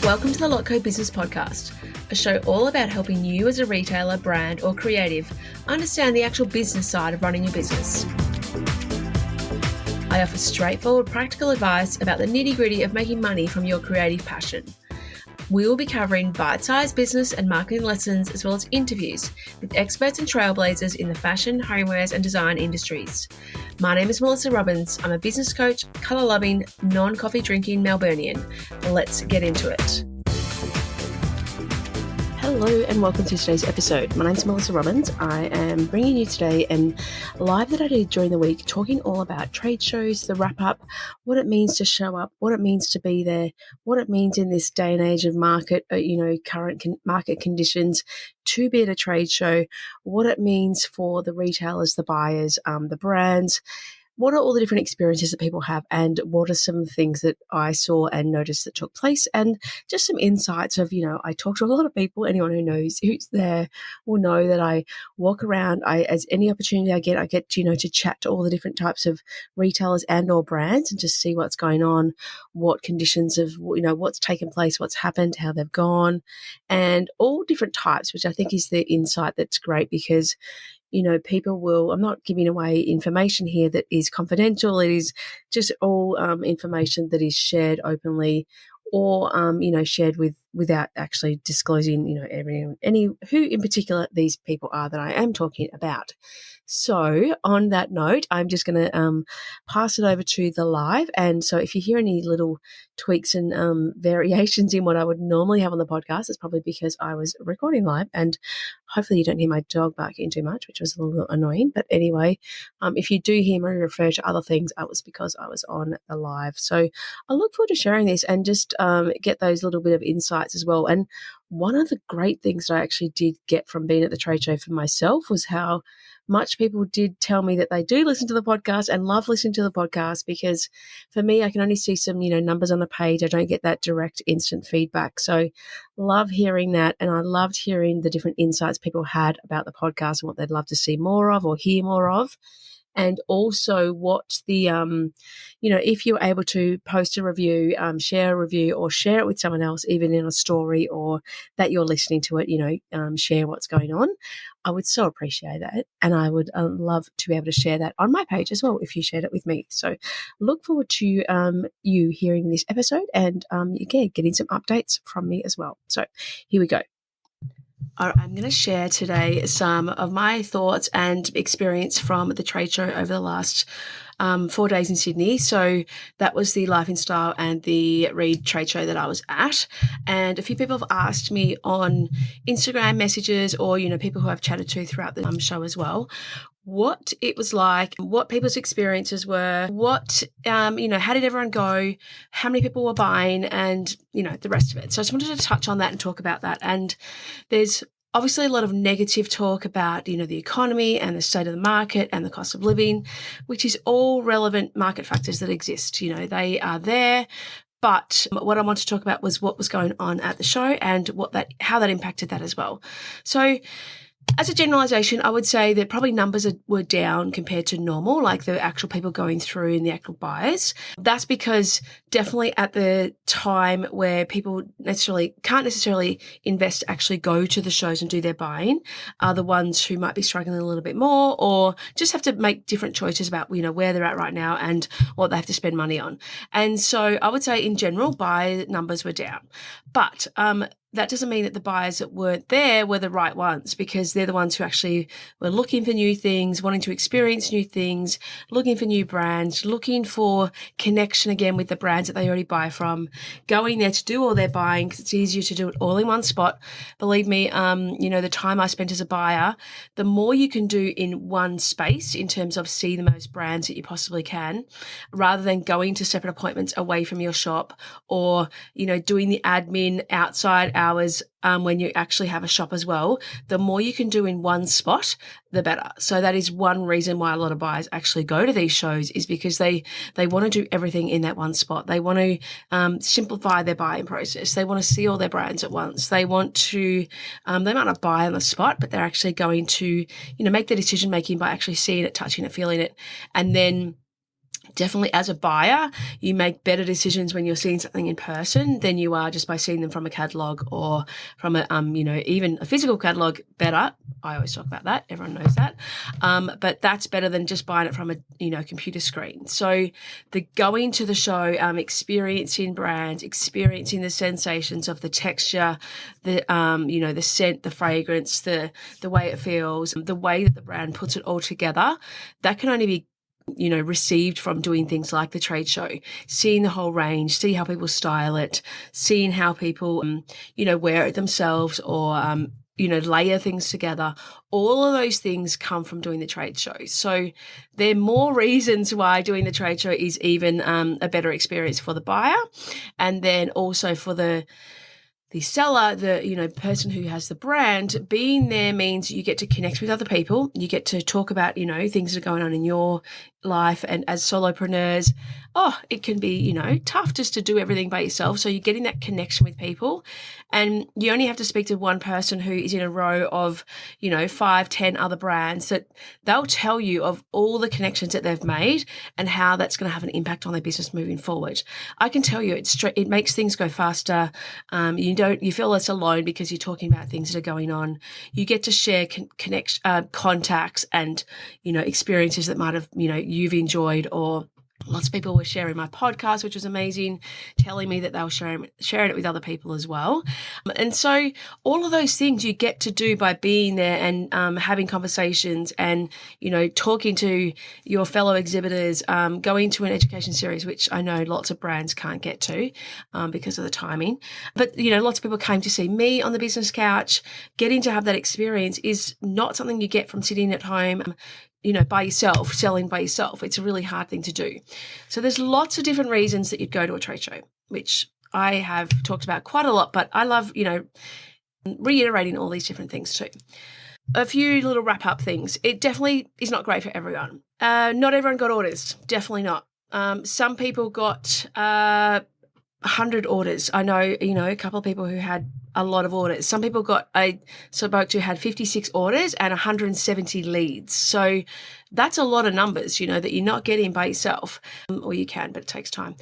Welcome to the Lotco Business Podcast, a show all about helping you as a retailer, brand, or creative understand the actual business side of running your business. I offer straightforward, practical advice about the nitty-gritty of making money from your creative passion. We will be covering bite-sized business and marketing lessons, as well as interviews with experts and trailblazers in the fashion, homewares, and design industries. My name is Melissa Robbins. I'm a business coach, colour-loving, non-coffee drinking Melburnian. Let's get into it. Hello and welcome to today's episode. My name's Melissa Robbins. I am bringing you today a live that I did during the week, talking all about trade shows, the wrap-up, what it means to show up, what it means to be there, what it means in this day and age of market, current market conditions to be at a trade show, what it means for the retailers, the buyers, the brands. What are all the different experiences that people have, and what are some things that I saw and noticed that took place, and just some insights of, I talk to a lot of people. Anyone who knows who's there will know that I walk around. As any opportunity I get to chat to all the different types of retailers and or brands and just see what's going on, what conditions of, what's taken place, what's happened, how they've gone, and all different types, which I think is the insight that's great because people will, I'm not giving away information here that is confidential. It is just all information that is shared openly or, shared without actually disclosing, who in particular these people are that I am talking about. So on that note, I'm just going to pass it over to the live. And so if you hear any little tweaks and variations in what I would normally have on the podcast, it's probably because I was recording live, and hopefully you don't hear my dog barking too much, which was a little annoying. But anyway, if you do hear me refer to other things, it was because I was on the live. So I look forward to sharing this and just get those little bit of insights as well. And one of the great things that I actually did get from being at the trade show for myself was how much people did tell me that they do listen to the podcast and love listening to the podcast, because for me, I can only see some, numbers on the page. I don't get that direct instant feedback. So love hearing that. And I loved hearing the different insights people had about the podcast and what they'd love to see more of or hear more of. And also what the, if you're able to post a review, share a review or share it with someone else, even in a story, or that you're listening to it, share what's going on. I would so appreciate that. And I would love to be able to share that on my page as well if you shared it with me. So look forward to you hearing this episode and, getting some updates from me as well. So here we go. I'm going to share today some of my thoughts and experience from the trade show over the last 4 days in Sydney. So that was the Life in Style and the Read trade show that I was at. And a few people have asked me on Instagram messages or, people who I've chatted to throughout the show as well, what it was like, what people's experiences were, what, how did everyone go, how many people were buying, and, the rest of it. So I just wanted to touch on that and talk about that. And there's obviously a lot of negative talk about, the economy and the state of the market and the cost of living, which is all relevant market factors that exist. They are there. But what I want to talk about was what was going on at the show and how that impacted that as well. So as a generalization, I would say that probably numbers were down compared to normal, like the actual people going through and the actual buyers. That's because definitely at the time where people can't necessarily invest to actually go to the shows and do their buying are the ones who might be struggling a little bit more or just have to make different choices about, where they're at right now and what they have to spend money on. And so I would say in general, buy numbers were down. But that doesn't mean that the buyers that weren't there were the right ones, because they're the ones who actually were looking for new things, wanting to experience new things, looking for new brands, looking for connection again with the brands that they already buy from, going there to do all their buying because it's easier to do it all in one spot. Believe me, the time I spent as a buyer, the more you can do in one space in terms of see the most brands that you possibly can, rather than going to separate appointments away from your shop or, doing the admin outside hours when you actually have a shop as well, the more you can do in one spot, the better. So that is one reason why a lot of buyers actually go to these shows, is because they want to do everything in that one spot. They want to simplify their buying process. They want to see all their brands at once. They want to, they might not buy on the spot, but they're actually going to, make the decision making by actually seeing it, touching it, feeling it, and then Definitely as a buyer, you make better decisions when you're seeing something in person than you are just by seeing them from a catalog or from a, even a physical catalog. Better. I always talk about that. Everyone knows that. But that's better than just buying it from a, computer screen. So the going to the show, experiencing brands, experiencing the sensations of the texture, the, the scent, the fragrance, the way it feels, the way that the brand puts it all together, that can only be received from doing things like the trade show, seeing the whole range, see how people style it, seeing how people, wear it themselves or, layer things together. All of those things come from doing the trade show. So there are more reasons why doing the trade show is even a better experience for the buyer. And then also for the seller, the person who has the brand, being there means you get to connect with other people. You get to talk about, things that are going on in your life. And as solopreneurs, it can be, tough just to do everything by yourself. So you're getting that connection with people, and you only have to speak to one person who is in a row of, 5, 10 other brands that they'll tell you of all the connections that they've made and how that's going to have an impact on their business moving forward. I can tell you it makes things go faster. You feel less alone because you're talking about things that are going on. You get to share contacts and, experiences that might have, you've enjoyed, or lots of people were sharing my podcast, which was amazing, telling me that they were sharing it with other people as well. And so all of those things you get to do by being there and having conversations and, talking to your fellow exhibitors, going to an education series, which I know lots of brands can't get to because of the timing. But, lots of people came to see me on the business couch. Getting to have that experience is not something you get from sitting at home, by yourself, selling by yourself. It's a really hard thing to do. So there's lots of different reasons that you'd go to a trade show, which I have talked about quite a lot, but I love, reiterating all these different things too. A few little wrap up things. It definitely is not great for everyone. Not everyone got orders. Definitely not. Some people got 100 orders. I know, a couple of people who had a lot of orders. Some people spoke to had 56 orders and 170 leads. So that's a lot of numbers, that you're not getting by yourself, or you can, but it takes time.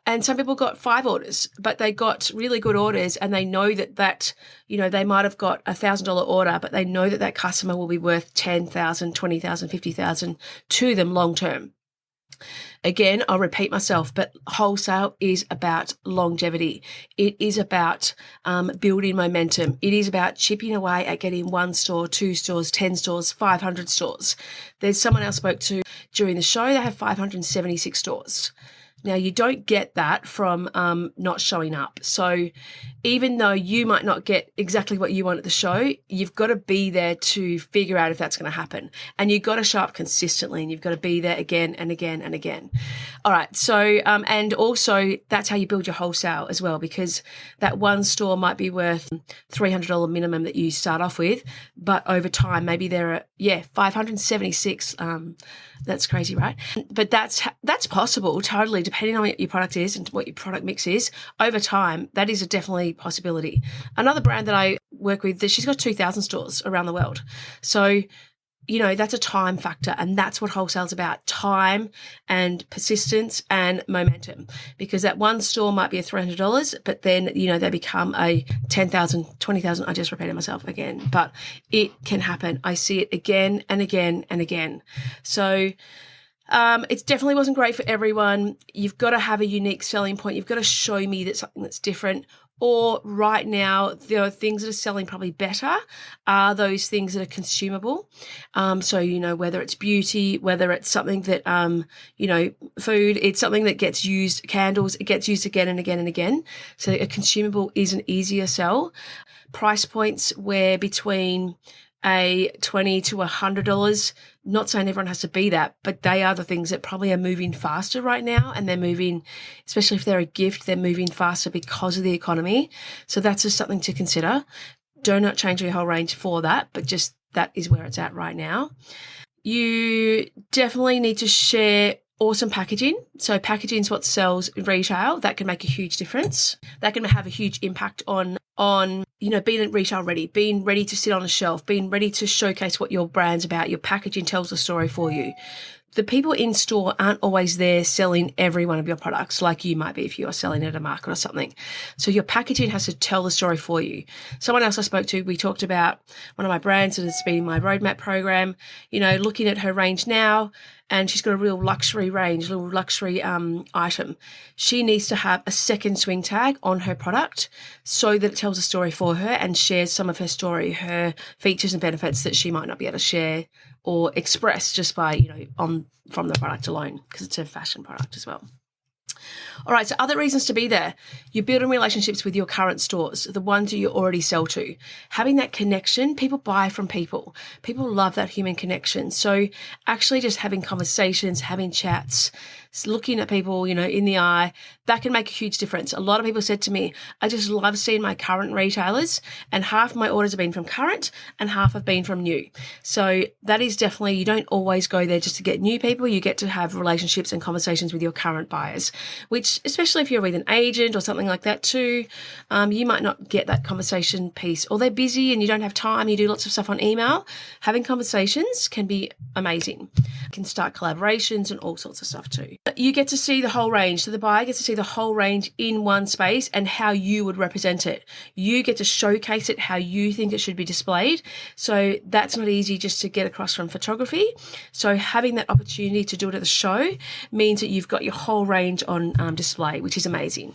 And some people got 5 orders, but they got really good orders, and they know that they might have got $1,000 order, but they know that customer will be worth 10,000, 20,000, 50,000 to them long term. Again, I'll repeat myself, but wholesale is about longevity. It is about building momentum. It is about chipping away at getting 1 store, 2 stores, 10 stores, 500 stores. There's someone else spoke to during the show, they have 576 stores. Now, you don't get that from not showing up. So even though you might not get exactly what you want at the show, you've got to be there to figure out if that's going to happen. And you've got to show up consistently, and you've got to be there again and again and again. All right. So, and also that's how you build your wholesale as well, because that 1 store might be worth $300 minimum that you start off with, but over time, maybe there are, 576. That's crazy, right? But that's possible, totally, depending on what your product is and what your product mix is. Over time, that is a definitely possibility. Another brand that I work with, she's got 2,000 stores around the world. So, that's a time factor, and that's what wholesale's about: time and persistence and momentum. Because that 1 store might be a $300, but then, they become a 10,000, 20,000. I just repeated myself again, but it can happen. I see it again and again and again. So, it definitely wasn't great for everyone. You've got to have a unique selling point. You've got to show me that something that's different. Or right now, there are things that are selling probably better are those things that are consumable. So, whether it's beauty, whether it's something that, food, it's something that gets used, candles, it gets used again and again and again. So a consumable is an easier sell. Price points where between a $20 to $100, not saying everyone has to be that, but they are the things that probably are moving faster right now. And they're moving, especially if they're a gift, they're moving faster because of the economy. So that's just something to consider. Do not change your whole range for that, but just that is where it's at right now. You definitely need to share awesome packaging. So packaging is what sells in retail. That can make a huge difference. That can have a huge impact on being retail ready, being ready to sit on a shelf, being ready to showcase what your brand's about. Your packaging tells a story for you. the people in store aren't always there selling every one of your products like you might be if you are selling at a market or something. So your packaging has to tell the story for you. Someone else I spoke to, we talked about one of my brands that has been in my roadmap program, looking at her range now, and she's got a real luxury range, little luxury item. She needs to have a second swing tag on her product so that it tells a story for her and shares some of her story, her features and benefits that she might not be able to share or express just by, from the product alone, because it's a fashion product as well. All right, so other reasons to be there. You're building relationships with your current stores, the ones that you already sell to. Having that connection, people buy from people. People love that human connection. So actually just having conversations, having chats, looking at people, in the eye, that can make a huge difference. A lot of people said to me, I just love seeing my current retailers, and half my orders have been from current and half have been from new. So that is definitely, you don't always go there just to get new people. You get to have relationships and conversations with your current buyers, which, especially if you're with an agent or something like that too, you might not get that conversation piece, or they're busy and you don't have time, you do lots of stuff on email. Having conversations can be amazing. You can start collaborations and all sorts of stuff too. You get to see the whole range. So the buyer gets to see the whole range in one space and how you would represent it. You get to showcase it how you think it should be displayed. So that's not easy just to get across from photography. So having that opportunity to do it at the show means that you've got your whole range on display, which is amazing.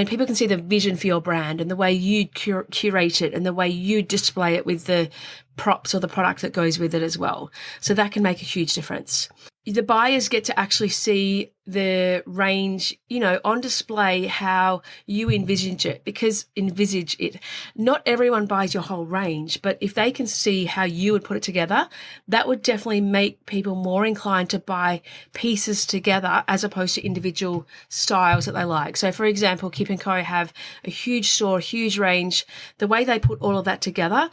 People can see the vision for your brand and the way you curate it and the way you display it with the props or the product that goes with it as well. So that can make a huge difference. The buyers get to actually see the range, on display, how you envisage it. Not everyone buys your whole range, but if they can see how you would put it together, that would definitely make people more inclined to buy pieces together as opposed to individual styles that they like. So for example, Kip & Co have a huge store, huge range. The way they put all of that together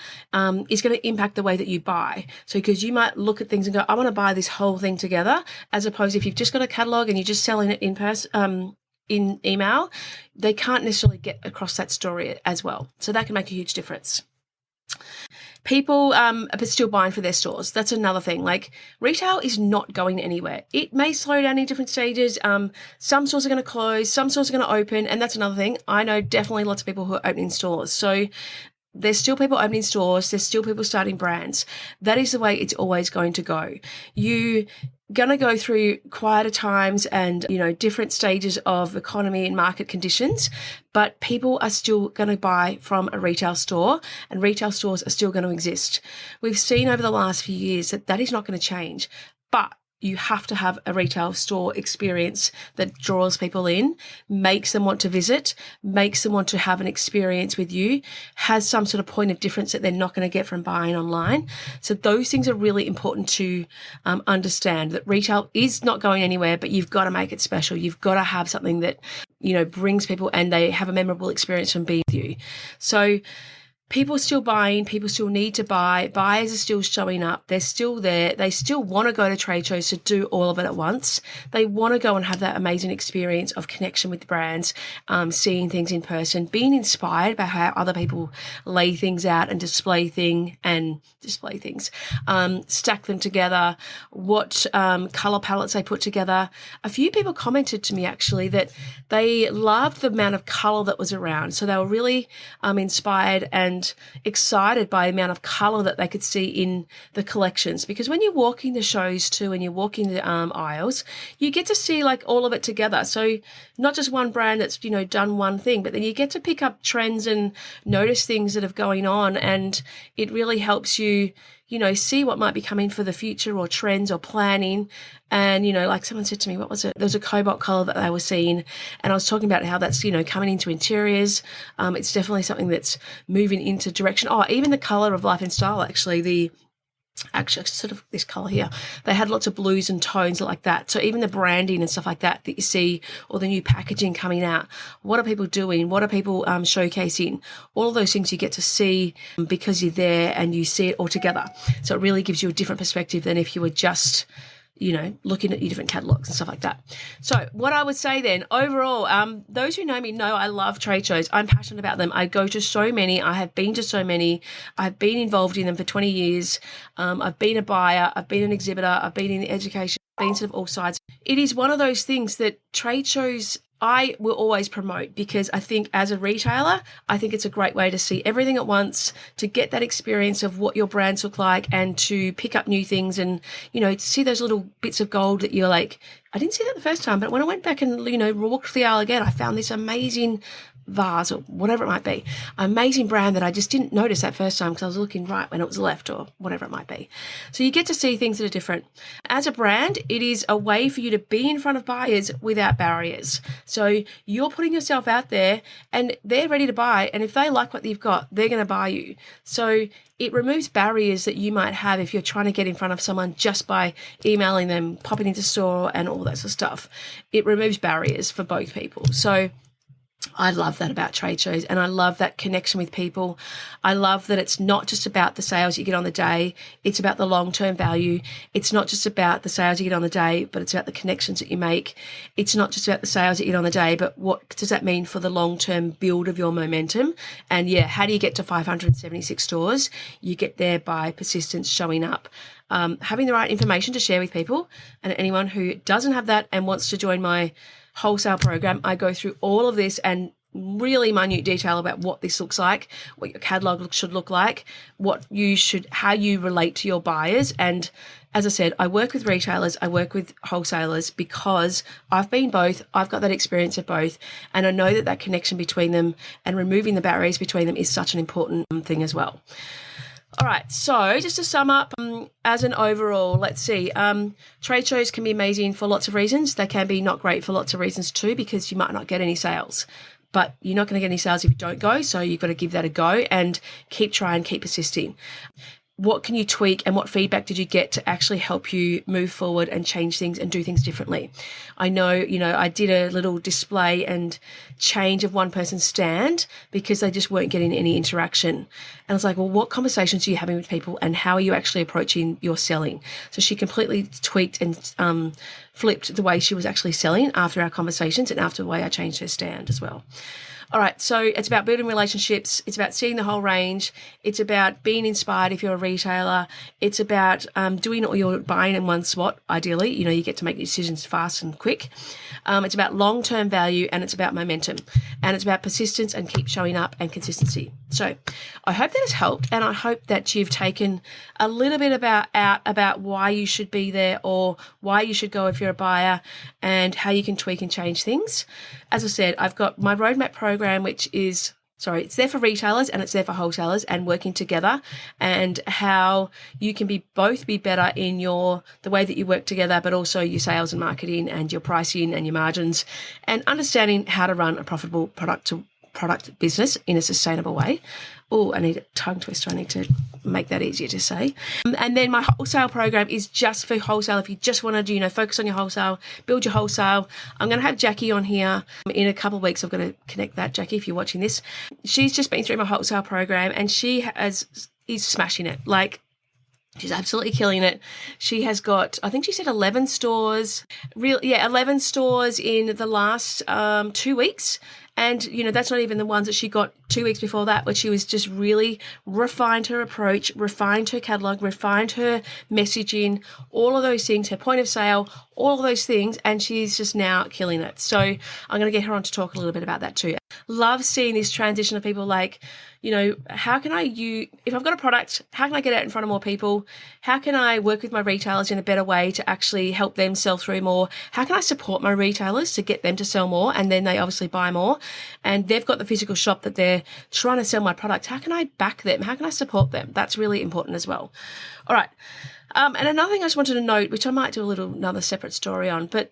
is going to impact the way that you buy. So because you might look at things and go, I want to buy this whole thing together, as opposed if you've just got a catalogue and you're just selling it in person, in email, they can't necessarily get across that story as well. So that can make a huge difference. People are still buying for their stores. That's another thing. Like, retail is not going anywhere. It may slow down in different stages. Some stores are going to close, some stores are going to open, and that's another thing. I know definitely lots of people who are opening stores. So there's still people opening stores. There's still people starting brands. That is the way it's always going to go. You going to go through quieter times and, different stages of economy and market conditions, but people are still going to buy from a retail store, and retail stores are still going to exist. We've seen over the last few years that is not going to change, but you have to have a retail store experience that draws people in, makes them want to visit, makes them want to have an experience with you, has some sort of point of difference that they're not going to get from buying online. So those things are really important to understand, that retail is not going anywhere, but you've got to make it special. You've got to have something that, brings people and they have a memorable experience from being with you. So people are still buying, people still need to buy, buyers are still showing up, they're still there, they still want to go to trade shows to do all of it at once. They want to go and have that amazing experience of connection with the brands, seeing things in person, being inspired by how other people lay things out and display things, stack them together, what colour palettes they put together. A few people commented to me actually that they loved the amount of colour that was around. So they were really inspired and excited by the amount of colour that they could see in the collections, because when you're walking the shows too and you're walking the aisles, you get to see like all of it together. So not just one brand that's done one thing, but then you get to pick up trends and notice things that are going on, and it really helps you see what might be coming for the future, or trends or planning. And, like someone said to me, what was it? There was a cobalt colour that they were seeing, and I was talking about how that's, coming into interiors. It's definitely something that's moving into direction. Oh, even the colour of Life and Style, actually, sort of this colour here, they had lots of blues and tones like that. So even the branding and stuff like that you see, or the new packaging coming out, what are people doing? What are people showcasing? All of those things you get to see because you're there and you see it all together. So it really gives you a different perspective than if you were just looking at your different catalogs and stuff like that. So what I would say then, overall, those who know me know I love trade shows. I'm passionate about them. I go to so many. I have been to so many. I've been involved in them for 20 years. I've been a buyer. I've been an exhibitor. I've been in the education. I've been sort of all sides. It is one of those things that trade shows I will always promote, because I think as a retailer, I think it's a great way to see everything at once, to get that experience of what your brands look like, and to pick up new things, and, to see those little bits of gold that you're like, I didn't see that the first time, but when I went back and, walked the aisle again, I found this amazing vase or whatever it might be, amazing brand that I just didn't notice that first time because I was looking right when it was left, or whatever it might be. So you get to see things that are different. As a brand, it is a way for you to be in front of buyers without barriers. So you're putting yourself out there and they're ready to buy. And if they like what you've got, they're going to buy you. So it removes barriers that you might have if you're trying to get in front of someone just by emailing them, popping into store and all that sort of stuff. It removes barriers for both people. So I love that about trade shows, and I love that connection with people. I love that it's not just about the sales you get on the day. It's about the long-term value. It's not just about the sales you get on the day, but it's about the connections that you make. It's not just about the sales you get on the day, but what does that mean for the long-term build of your momentum? And how do you get to 576 stores? You get there by persistence, showing up, having the right information to share with people. And anyone who doesn't have that and wants to join my wholesale program, I go through all of this and really minute detail about what this looks like, what your catalog should look like, how you relate to your buyers. And as I said, I work with retailers, I work with wholesalers, because I've been both. I've got that experience of both, and I know that connection between them and removing the barriers between them is such an important thing as well. All right, so just to sum up, as an overall, let's see, trade shows can be amazing for lots of reasons. They can be not great for lots of reasons too, because you might not get any sales. But you're not going to get any sales if you don't go, so you've got to give that a go and keep trying, keep persisting. What can you tweak, and what feedback did you get to actually help you move forward and change things and do things differently? I know, I did a little display and change of one person's stand because they just weren't getting any interaction. And I was like, well, what conversations are you having with people, and how are you actually approaching your selling? So she completely tweaked and flipped the way she was actually selling after our conversations and after the way I changed her stand as well. All right, so it's about building relationships. It's about seeing the whole range. It's about being inspired if you're a retailer. It's about doing all your buying in one spot, ideally. You get to make decisions fast and quick. It's about long-term value, and it's about momentum. And it's about persistence and keep showing up and consistency. So I hope that has helped, and I hope that you've taken a little bit about why you should be there, or why you should go if you're a buyer, and how you can tweak and change things. As I said, I've got my roadmap program, which is, it's there for retailers and it's there for wholesalers, and working together, and how you can both be better in the way that you work together, but also your sales and marketing and your pricing and your margins, and understanding how to run a profitable product business in a sustainable way. Oh, I need a tongue twister. I need to make that easier to say. And then my wholesale program is just for wholesale. If you just want to focus on your wholesale, build your wholesale. I'm going to have Jackie on here in a couple of weeks. I'm going to connect that, Jackie, if you're watching this. She's just been through my wholesale program, and she is smashing it. She's absolutely killing it. She has got, I think she said 11 stores, 11 stores in the last 2 weeks. And, that's not even the ones that she got 2 weeks before that, but she was just really refined her approach, refined her catalog, refined her messaging, all of those things, her point of sale, all of those things. And she's just now killing it. So I'm going to get her on to talk a little bit about that too. Love seeing this transition of people how can if I've got a product, how can I get it out in front of more people? How can I work with my retailers in a better way to actually help them sell through more? How can I support my retailers to get them to sell more, and then they obviously buy more? And they've got the physical shop that they're trying to sell my product. How can I back them? How can I support them? That's really important as well. All right. And another thing I just wanted to note, which I might do another separate story on, but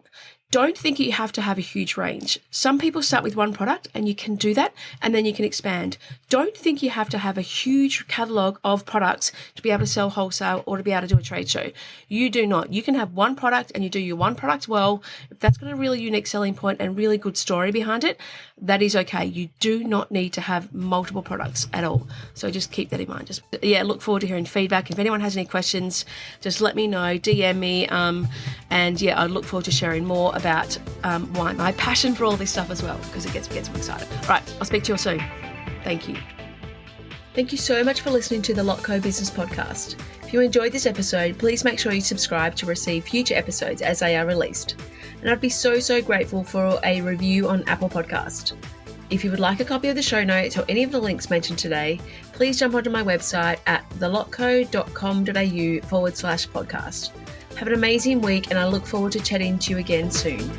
Don't think you have to have a huge range. Some people start with one product and you can do that, and then you can expand. Don't think you have to have a huge catalogue of products to be able to sell wholesale or to be able to do a trade show. You do not. You can have one product and you do your one product well. If that's got a really unique selling point and really good story behind it, that is okay. You do not need to have multiple products at all. So just keep that in mind. Look forward to hearing feedback. If anyone has any questions, just let me know, DM me. I look forward to sharing more about why my passion for all this stuff as well, because it gets me excited. All right, I'll speak to you all soon. Thank you. Thank you so much for listening to the Lotco Business Podcast. If you enjoyed this episode, please make sure you subscribe to receive future episodes as they are released. And I'd be so grateful for a review on Apple Podcast. If you would like a copy of the show notes or any of the links mentioned today, please jump onto my website at thelotco.com.au/podcast. Have an amazing week, and I look forward to chatting to you again soon.